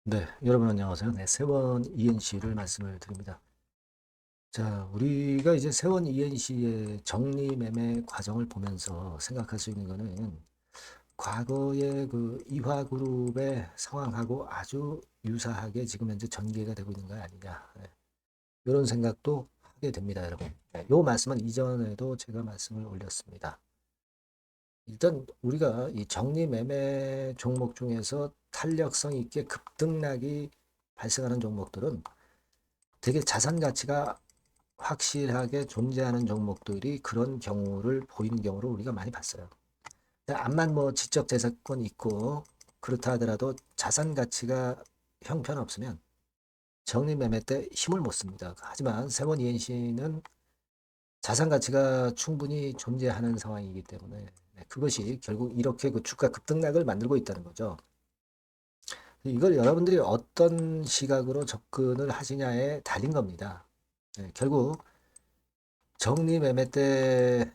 네, 여러분 안녕하세요. 네, 세원 ENC를 말씀을 드립니다. 자, 우리가 이제 세원 ENC의 정리매매 과정을 보면서 생각할 수 있는 거는 과거의 그 이화그룹의 상황하고 아주 유사하게 지금 현재 전개가 되고 있는 거 아니냐. 네, 이런 생각도 하게 됩니다, 여러분. 네, 요 말씀은 이전에도 제가 말씀을 올렸습니다. 일단 우리가 이 정리매매 종목 중에서 탄력성 있게 급등락이 발생하는 종목들은 되게 자산 가치가 확실하게 존재하는 종목들이 그런 경우를 보이는 경우를 우리가 많이 봤어요. 암만 뭐 지적 재산권 있고 그렇다 하더라도 자산 가치가 형편없으면 정리 매매 때 힘을 못 씁니다. 하지만 세원 ENC는 자산 가치가 충분히 존재하는 상황이기 때문에 그것이 결국 이렇게 그 주가 급등락을 만들고 있다는 거죠. 이걸 여러분들이 어떤 시각으로 접근을 하시냐에 달린 겁니다. 결국 정리 매매 때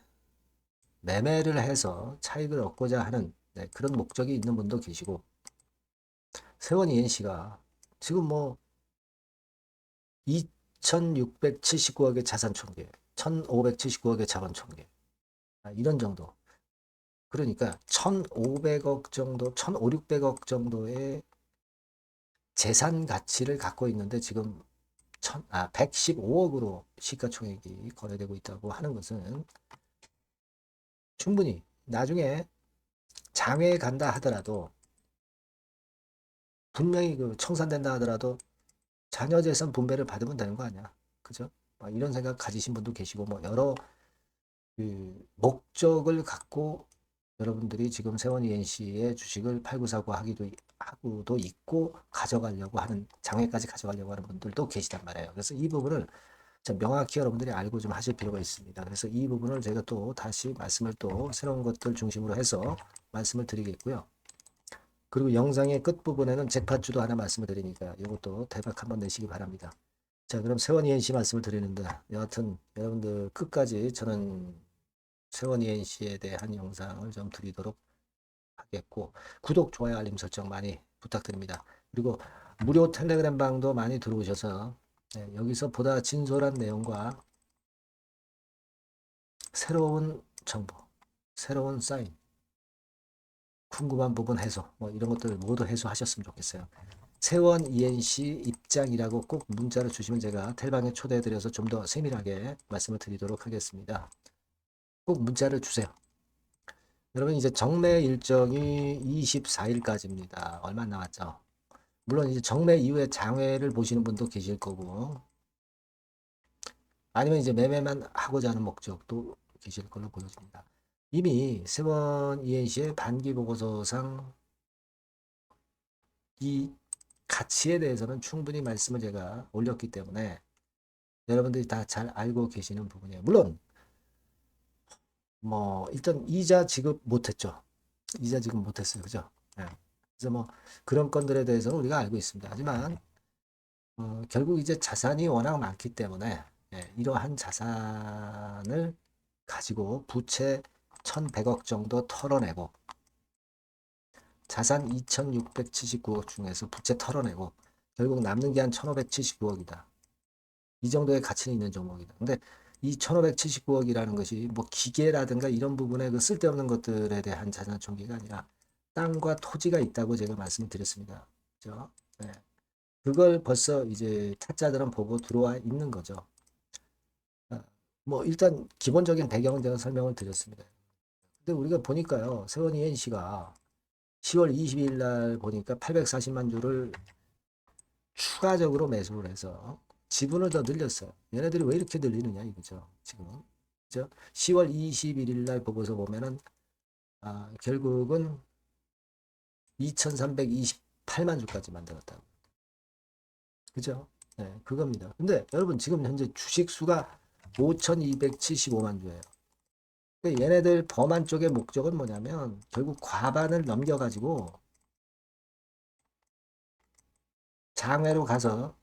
매매를 해서 차익을 얻고자 하는 그런 목적이 있는 분도 계시고, 세원 ENC가 지금 뭐 2,679억의 자산 총계, 1,579억의 자본 총계, 이런 정도. 그러니까 1,500억 정도, 1,500~600억 정도의 재산 가치를 갖고 있는데 지금 115억으로 시가총액이 거래되고 있다고 하는 것은 충분히 나중에 장외에 간다 하더라도 분명히 그 청산된다 하더라도 자녀 재산 분배를 받으면 되는 거 아니야. 그죠? 이런 생각 가지신 분도 계시고 뭐 여러 그 목적을 갖고 여러분들이 지금 세원 ENC의 주식을 팔구사고 하고도 있고 가져가려고 하는 장외까지 가져가려고 하는 분들도 계시단 말이에요. 그래서 이 부분을 좀 명확히 여러분들이 알고 좀 하실 필요가 있습니다. 그래서 이 부분을 제가 또 다시 말씀을 또 새로운 것들 중심으로 해서 말씀을 드리겠고요. 그리고 영상의 끝부분에는 잭팟주도 하나 말씀을 드리니까 이것도 대박 한번 내시기 바랍니다. 자, 그럼 세원 ENC 말씀을 드리는데 여하튼 여러분들 끝까지 저는 세원 ENC에 대한 영상을 좀 드리도록 하겠고 구독, 좋아요, 알림 설정 많이 부탁드립니다. 그리고 무료 텔레그램 방도 많이 들어오셔서 여기서 보다 진솔한 내용과 새로운 정보, 새로운 사인, 궁금한 부분 해소, 뭐 이런 것들 모두 해소하셨으면 좋겠어요. 세원 ENC 입장이라고 꼭 문자를 주시면 제가 텔방에 초대해드려서 좀 더 세밀하게 말씀을 드리도록 하겠습니다. 꼭 문자를 주세요. 여러분 이제 정매 일정이 24일까지입니다. 얼마 남았죠? 물론 이제 정매 이후에 장외를 보시는 분도 계실 거고 아니면 이제 매매만 하고자 하는 목적도 계실 걸로 보여집니다. 이미 세원 ENC의 반기 보고서상 이 가치에 대해서는 충분히 말씀을 제가 올렸기 때문에 여러분들이 다 잘 알고 계시는 부분이에요. 물론 뭐 일단 이자 지급 못했죠. 이자 지급 못했어요. 그죠? 예. 그래서 뭐 그런 건들에 대해서는 우리가 알고 있습니다. 하지만 결국 이제 자산이 워낙 많기 때문에 이러한 자산을 가지고 부채 1,100억 정도 털어내고 자산 2,679억 중에서 부채 털어내고 결국 남는 게 한 1,579억이다. 이 정도의 가치는 있는 종목이다. 근데 이 1,579억이라는 것이 뭐 기계라든가 이런 부분에 그 쓸데없는 것들에 대한 자산 총기가 아니라 땅과 토지가 있다고 제가 말씀을 드렸습니다. 그죠? 네. 그걸 벌써 이제 타짜들은 보고 들어와 있는 거죠. 뭐 일단 기본적인 배경은 제가 설명을 드렸습니다. 근데 우리가 보니까요. 세원 ENC가 10월 22일 날 보니까 840만 주를 추가적으로 매수를 해서 지분을 더 늘렸어요. 얘네들이 왜 이렇게 늘리느냐 이거죠. 지금. 그죠? 10월 21일 날 보고서 보면은 결국은 2,328만 주까지 만들었다고. 그죠? 네, 그겁니다. 근데 여러분 지금 현재 주식 수가 5,275만 주예요. 얘네들 범한 쪽의 목적은 뭐냐면 결국 과반을 넘겨가지고 장외로 가서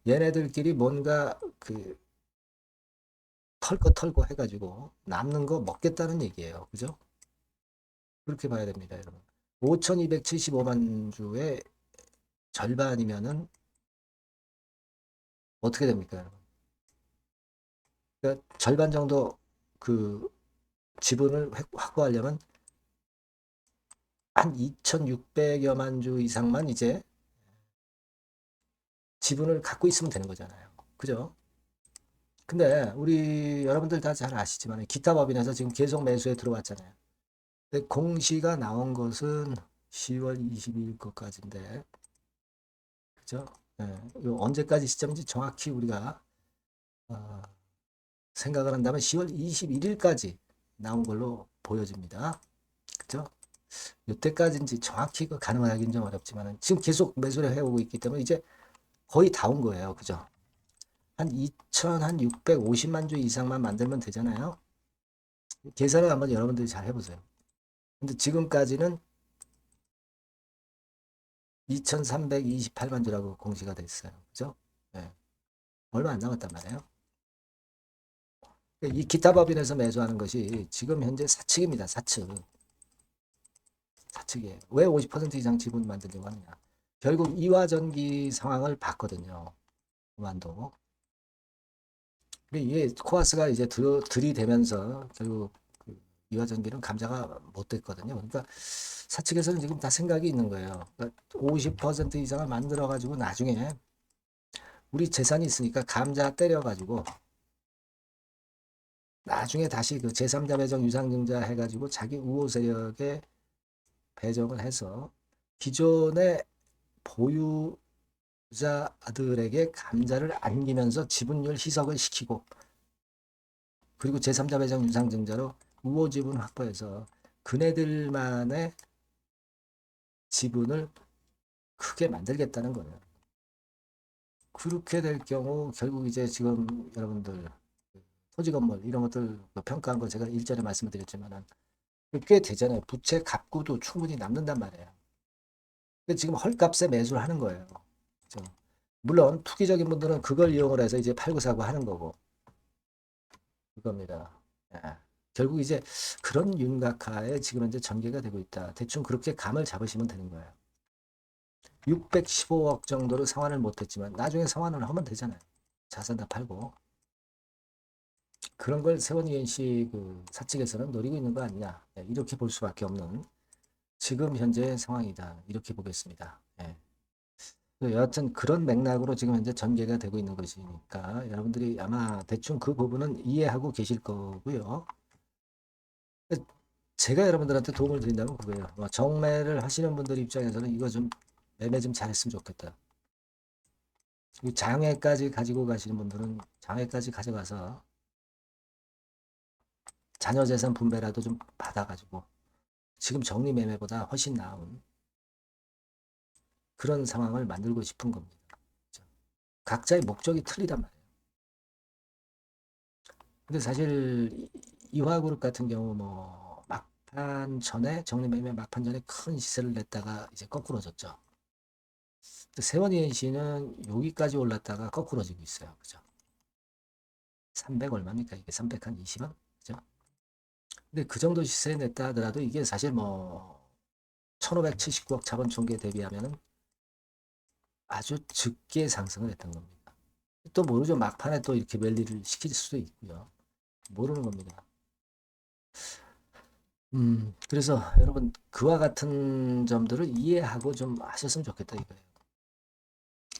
얘네들끼리 뭔가 그 털 거 털고 해가지고 남는 거 먹겠다는 얘기예요. 그죠? 그렇게 봐야 됩니다, 여러분. 5,275만 주에 절반이면은 어떻게 됩니까? 그러니까 절반 정도 그 지분을 확보하려면 한 2,600여만 주 이상만 이제 지분을 갖고 있으면 되는 거잖아요. 그죠? 근데 우리 여러분들 다 잘 아시지만 기타 법인에서 지금 계속 매수에 들어왔잖아요. 근데 공시가 나온 것은 10월 22일 것까지인데, 그죠? 예, 요 언제까지 시점인지 정확히 우리가 어, 생각을 한다면 10월 21일까지 나온 걸로 보여집니다. 그죠? 이때까지인지 정확히 그 가능하기는 좀 어렵지만 지금 계속 매수를 해오고 있기 때문에 이제 거의 다 온 거예요. 그죠? 한 2,650만 주 이상만 만들면 되잖아요. 계산을 한번 여러분들이 잘 해보세요. 근데 지금까지는 2,328만 주라고 공시가 됐어요. 그죠? 네. 얼마 안 남았단 말이에요. 이 기타 법인에서 매수하는 것이 지금 현재 사측입니다. 사측. 사측이에요. 왜 50% 이상 지분 만들려고 하느냐. 결국 이화전기 상황을 봤거든요. 오만도. 이게 코아스가 이제 들이대면서 결국 그 이화전기는 감자가 못 됐거든요. 그러니까 사측에서는 지금 다 생각이 있는 거예요. 그러니까 50% 이상을 만들어 가지고 나중에 우리 재산이 있으니까 감자 때려 가지고 나중에 다시 그 제3자 배정 유상증자 해가지고 자기 우호 세력에 배정을 해서 기존의 보유자들에게 감자를 안기면서 지분율 희석을 시키고 그리고 제3자 배정 유상증자로 우호 지분 확보해서 그네들만의 지분을 크게 만들겠다는 거예요. 그렇게 될 경우 결국 이제 지금 여러분들 토지 건물 이런 것들 평가한 거 제가 일전에 말씀을 드렸지만은 꽤 되잖아요. 부채 갚고도 충분히 남는단 말이에요. 근데 지금 헐값에 매수를 하는 거예요. 그죠? 물론 투기적인 분들은 그걸 이용을 해서 이제 팔고 사고 하는 거고 그겁니다. 예. 결국 이제 그런 윤곽하에 지금 현재 전개가 되고 있다. 대충 그렇게 감을 잡으시면 되는 거예요. 615억 정도로 상환을 못했지만 나중에 상환을 하면 되잖아요. 자산 다 팔고 그런 걸 세원이엔씨 그 사측에서는 노리고 있는 거 아니냐. 예, 이렇게 볼 수밖에 없는 지금 현재 상황이다. 이렇게 보겠습니다. 예. 여하튼 그런 맥락으로 지금 현재 전개가 되고 있는 것이니까 여러분들이 아마 대충 그 부분은 이해하고 계실 거고요. 제가 여러분들한테 도움을 드린다면 그거예요. 정매를 하시는 분들 입장에서는 이거 좀 매매 좀 잘했으면 좋겠다. 장외까지 가지고 가시는 분들은 장외까지 가져가서 자녀 재산 분배라도 좀 받아가지고 지금 정리 매매보다 훨씬 나은 그런 상황을 만들고 싶은 겁니다. 각자의 목적이 틀리단 말이에요. 근데 사실 이화그룹 같은 경우 뭐 막판 전에 정리매매 막판 전에 큰 시세를 냈다가 이제 거꾸로졌죠. 세원이엔씨는 여기까지 올랐다가 거꾸로지고 있어요. 그죠? 300 얼마입니까? 이게 300한 20원? 그죠? 근데 그 정도 시세 냈다 하더라도 이게 사실 뭐 1579억 자본 총계 대비하면은 아주 적게 상승을 했던 겁니다. 또 모르죠. 막판에 또 이렇게 랠리를 시킬 수도 있고요. 모르는 겁니다. 그래서 여러분 그와 같은 점들을 이해하고 좀 하셨으면 좋겠다 이거예요.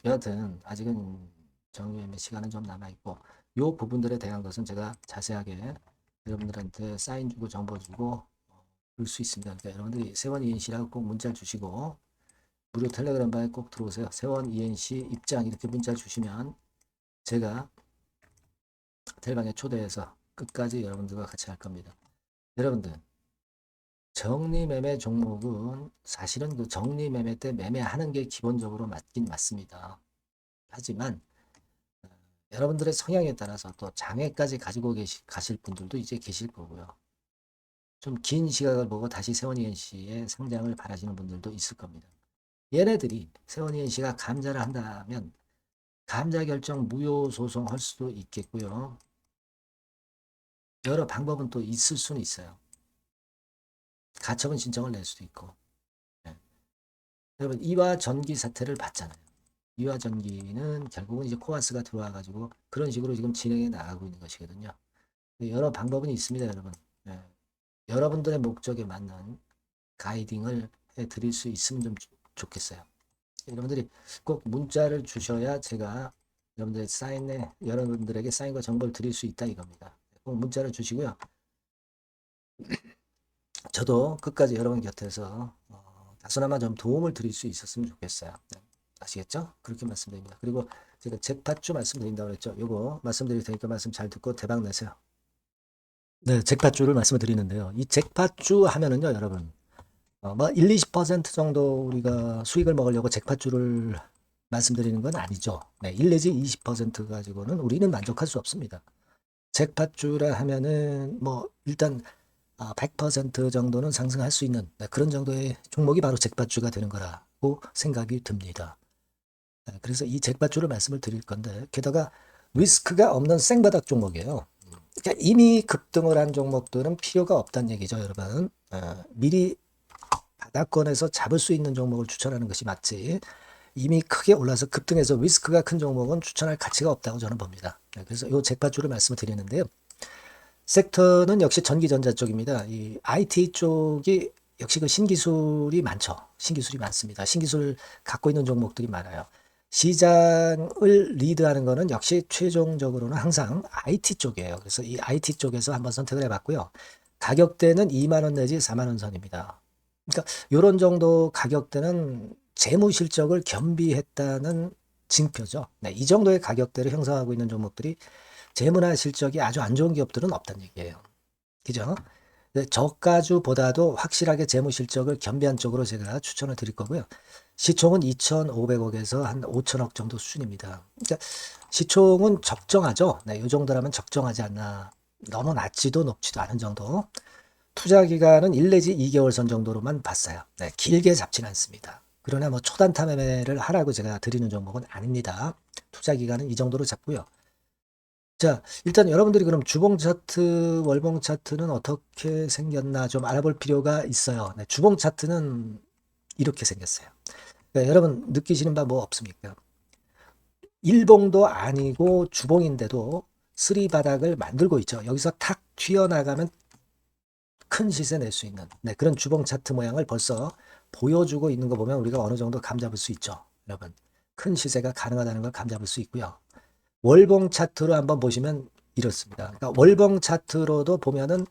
여하튼 아직은 정리의 시간은 좀 남아있고 요 부분들에 대한 것은 제가 자세하게 여러분들한테 사인 주고 정보 주고 볼 수 있습니다. 그러니까 여러분들이 세원 ENC라고 꼭 문자 주시고 무료 텔레그램 방에 꼭 들어오세요. 세원 ENC 입장 이렇게 문자 주시면 제가 텔방에 초대해서 끝까지 여러분들과 같이 할 겁니다. 여러분들 정리매매 종목은 사실은 그 정리매매 때 매매하는 게 기본적으로 맞긴 맞습니다. 하지만 여러분들의 성향에 따라서 또 장애까지 가지고 가실 분들도 이제 계실 거고요. 좀 긴 시각을 보고 다시 세원이엔 씨의 상장을 바라시는 분들도 있을 겁니다. 얘네들이 세원이엔 씨가 감자를 한다면 감자 결정 무효 소송할 수도 있겠고요. 여러 방법은 또 있을 수는 있어요. 가처분 신청을 낼 수도 있고. 네. 여러분 이와 전기 사태를 봤잖아요. 이와 전기는 결국은 이제 코아스가 들어와 가지고 그런 식으로 지금 진행해 나가고 있는 것이거든요. 여러 방법은 있습니다, 여러분. 예. 여러분들의 목적에 맞는 가이딩을 해 드릴 수 있으면 좀 좋겠어요. 여러분들이 꼭 문자를 주셔야 제가 여러분들에게 사인과 정보를 드릴 수 있다 이겁니다. 꼭 문자를 주시고요. 저도 끝까지 여러분 곁에서 다소나마 좀 도움을 드릴 수 있었으면 좋겠어요. 네. 아시겠죠? 그렇게 말씀드립니다. 그리고 제가 잭팟주 말씀드린다고 그랬죠. 요거 말씀드릴 테니까 말씀 잘 듣고 대박 내세요. 네, 잭팟주를 말씀을 드리는데요. 이 잭팟주 하면은요, 여러분. 뭐 1, 20% 정도 우리가 수익을 먹으려고 잭팟주를 말씀드리는 건 아니죠. 네, 1 내지 20% 가지고는 우리는 만족할 수 없습니다. 잭팟주라 하면은 뭐 일단 100% 정도는 상승할 수 있는 그런 정도의 종목이 바로 잭팟주가 되는 거라고 생각이 듭니다. 그래서 이 잭팟주를 말씀을 드릴 건데 게다가 리스크가 없는 생바닥 종목이에요. 그러니까 이미 급등을 한 종목들은 필요가 없다는 얘기죠, 여러분. 미리 바닥권에서 잡을 수 있는 종목을 추천하는 것이 맞지. 이미 크게 올라서 급등해서 리스크가 큰 종목은 추천할 가치가 없다고 저는 봅니다. 그래서 이 잭팟주를 말씀을 드리는데요. 섹터는 역시 전기전자 쪽입니다. 이 IT 쪽이 역시 그 신기술이 많죠. 신기술이 많습니다. 신기술 갖고 있는 종목들이 많아요. 시장을 리드하는 거는 역시 최종적으로는 항상 IT 쪽이에요. 그래서 이 IT 쪽에서 한번 선택을 해봤고요. 가격대는 2만 원 내지 4만 원 선입니다. 그러니까 이런 정도 가격대는 재무 실적을 겸비했다는 징표죠. 네, 이 정도의 가격대를 형성하고 있는 종목들이 재무나 실적이 아주 안 좋은 기업들은 없다는 얘기예요. 그죠? 저가주보다도 확실하게 재무 실적을 겸비한 쪽으로 제가 추천을 드릴 거고요. 시총은 2,500억에서 한 5천억 정도 수준입니다. 그러니까 시총은 적정하죠. 네, 이 정도라면 적정하지 않나. 너무 낮지도 높지도 않은 정도. 투자 기간은 1 내지 2개월 선 정도로만 봤어요. 네, 길게 잡지는 않습니다. 그러나 뭐 초단타 매매를 하라고 제가 드리는 종목은 아닙니다. 투자 기간은 이 정도로 잡고요. 자, 일단 여러분들이 그럼 주봉 차트, 월봉 차트는 어떻게 생겼나 좀 알아볼 필요가 있어요. 네, 주봉 차트는 이렇게 생겼어요. 네, 여러분 느끼시는 바 뭐 없습니까? 일봉도 아니고 주봉인데도 쓰리 바닥을 만들고 있죠. 여기서 탁 튀어나가면 큰 시세 낼 수 있는 그런 주봉 차트 모양을 벌써 보여주고 있는 거 보면 우리가 어느 정도 감잡을 수 있죠. 여러분 큰 시세가 가능하다는 걸 감잡을 수 있고요. 월봉 차트로 한번 보시면 이렇습니다. 그러니까 월봉 차트로도 보면은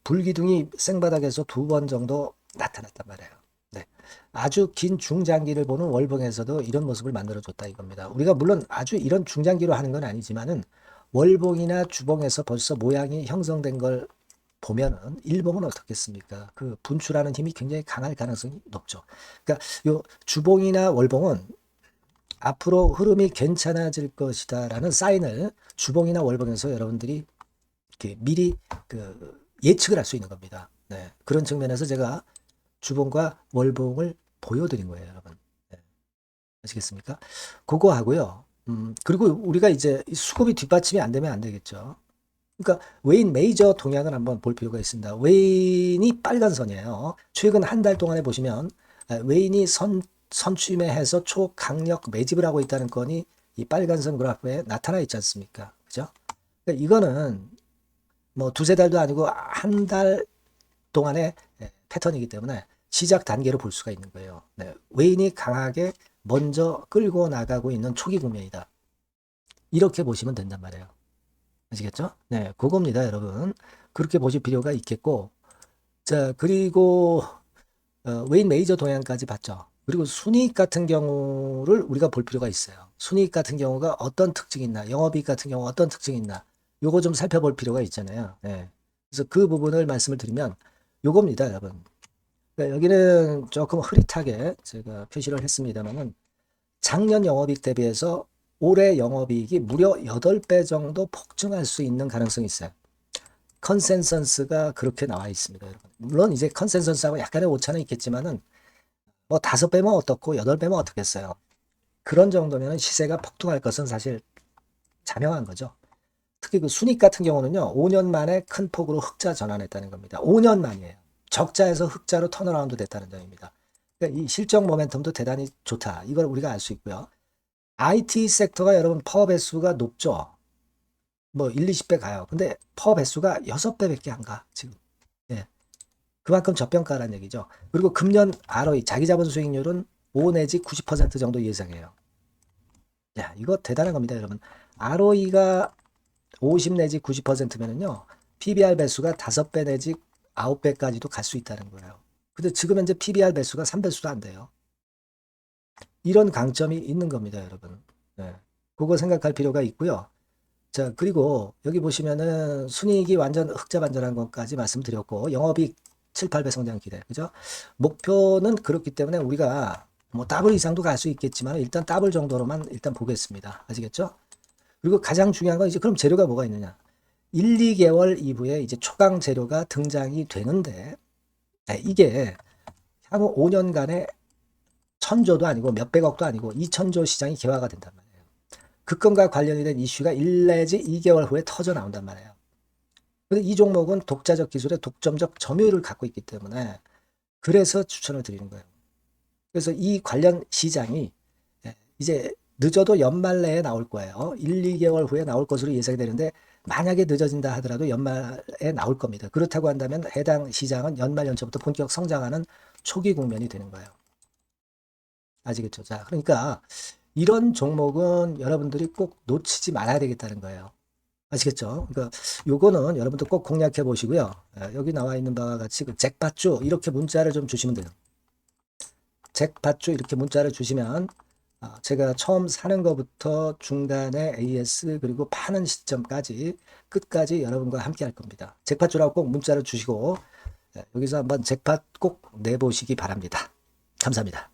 불기둥이 생바닥에서 2번 정도 나타났단 말이에요. 네. 아주 긴 중장기를 보는 월봉에서도 이런 모습을 만들어줬다 이겁니다. 우리가 물론 아주 이런 중장기로 하는 건 아니지만은 월봉이나 주봉에서 벌써 모양이 형성된 걸 보면은 일봉은 어떻겠습니까? 그 분출하는 힘이 굉장히 강할 가능성이 높죠. 그러니까 요 주봉이나 월봉은 앞으로 흐름이 괜찮아질 것이다라는 사인을 주봉이나 월봉에서 여러분들이 이렇게 미리 그 예측을 할 수 있는 겁니다. 네. 그런 측면에서 제가 주봉과 월봉을 보여드린 거예요, 여러분. 네. 아시겠습니까? 그거 하고요. 그리고 우리가 이제 수급이 뒷받침이 안 되면 안 되겠죠. 그러니까 웨인 메이저 동향을 한번 볼 필요가 있습니다. 웨인이 빨간 선이에요. 최근 한 달 동안에 보시면 웨인이 선취매해서 초강력 매집을 하고 있다는 건이 이 빨간 선 그래프에 나타나 있지 않습니까? 그죠? 그러니까 이거는 뭐 두세 달도 아니고 한 달 동안의 패턴이기 때문에 시작 단계로 볼 수가 있는 거예요. 네, 웨인이 강하게 먼저 끌고 나가고 있는 초기 국면이다. 이렇게 보시면 된단 말이에요. 아시겠죠? 네, 그겁니다, 여러분. 그렇게 보실 필요가 있겠고, 자, 그리고 웨인 메이저 동향까지 봤죠. 그리고 순이익 같은 경우를 우리가 볼 필요가 있어요. 순이익 같은 경우가 어떤 특징이 있나, 영업이익 같은 경우 어떤 특징이 있나, 요거 좀 살펴볼 필요가 있잖아요. 네. 그래서 그 부분을 말씀을 드리면 요겁니다, 여러분. 그러니까 여기는 조금 흐릿하게 제가 표시를 했습니다만은 작년 영업이익 대비해서 올해 영업이익이 무려 8배 정도 폭증할 수 있는 가능성이 있어요. 컨센서스가 그렇게 나와 있습니다, 여러분. 물론 이제 컨센서스하고 약간의 오차는 있겠지만은 뭐 5배면 어떻고 8배면 어떻겠어요. 그런 정도면 시세가 폭등할 것은 사실 자명한 거죠. 특히 그 순익 같은 경우는요, 5년 만에 큰 폭으로 흑자 전환했다는 겁니다. 5년 만이에요. 적자에서 흑자로 턴어라운드 됐다는 점입니다. 그러니까 이 실적 모멘텀도 대단히 좋다. 이걸 우리가 알 수 있고요. IT 섹터가 여러분 퍼 배수가 높죠. 뭐 1, 20배 가요. 근데 퍼 배수가 6배밖에 안 가, 지금. 예. 그만큼 저평가라는 얘기죠. 그리고 금년 ROE, 자기 자본 수익률은 5 내지 90% 정도 예상해요. 야, 이거 대단한 겁니다, 여러분. ROE가 50 내지 90%면은요, PBR 배수가 5배 내지 9배까지도 갈 수 있다는 거예요. 근데 지금 현재 PBR 배수가 3배수도 안 돼요. 이런 강점이 있는 겁니다, 여러분. 네. 그거 생각할 필요가 있고요. 자, 그리고 여기 보시면은 순이익이 완전 흑자반전한 것까지 말씀드렸고, 영업이익 7, 8배 성장 기대. 그죠? 목표는 그렇기 때문에 우리가 뭐 더블 이상도 갈 수 있겠지만 일단 더블 정도로만 일단 보겠습니다. 아시겠죠? 그리고 가장 중요한 건 이제 그럼 재료가 뭐가 있느냐? 1, 2개월 이후에 이제 초강 재료가 등장이 되는데, 이게 향후 5년간에 천조도 아니고 몇백억도 아니고 2천조 시장이 개화가 된단 말이에요. 그 건과 관련이 된 이슈가 1 내지 2개월 후에 터져 나온단 말이에요. 근데 이 종목은 독자적 기술의 독점적 점유율을 갖고 있기 때문에 그래서 추천을 드리는 거예요. 그래서 이 관련 시장이 이제 늦어도 연말 내에 나올 거예요. 1, 2개월 후에 나올 것으로 예상이 되는데 만약에 늦어진다 하더라도 연말에 나올 겁니다. 그렇다고 한다면 해당 시장은 연말 연초부터 본격 성장하는 초기 국면이 되는 거예요. 아시겠죠? 자, 그러니까 이런 종목은 여러분들이 꼭 놓치지 말아야 되겠다는 거예요. 아시겠죠? 그러니까 요거는 여러분들 꼭 공략해 보시고요. 여기 나와 있는 바와 같이 그 잭팟주 이렇게 문자를 좀 주시면 돼요. 잭팟주 이렇게 문자를 주시면 제가 처음 사는 것부터 중간에 AS 그리고 파는 시점까지 끝까지 여러분과 함께 할 겁니다. 잭팟주라고 꼭 문자를 주시고 여기서 한번 잭팟 꼭 내보시기 바랍니다. 감사합니다.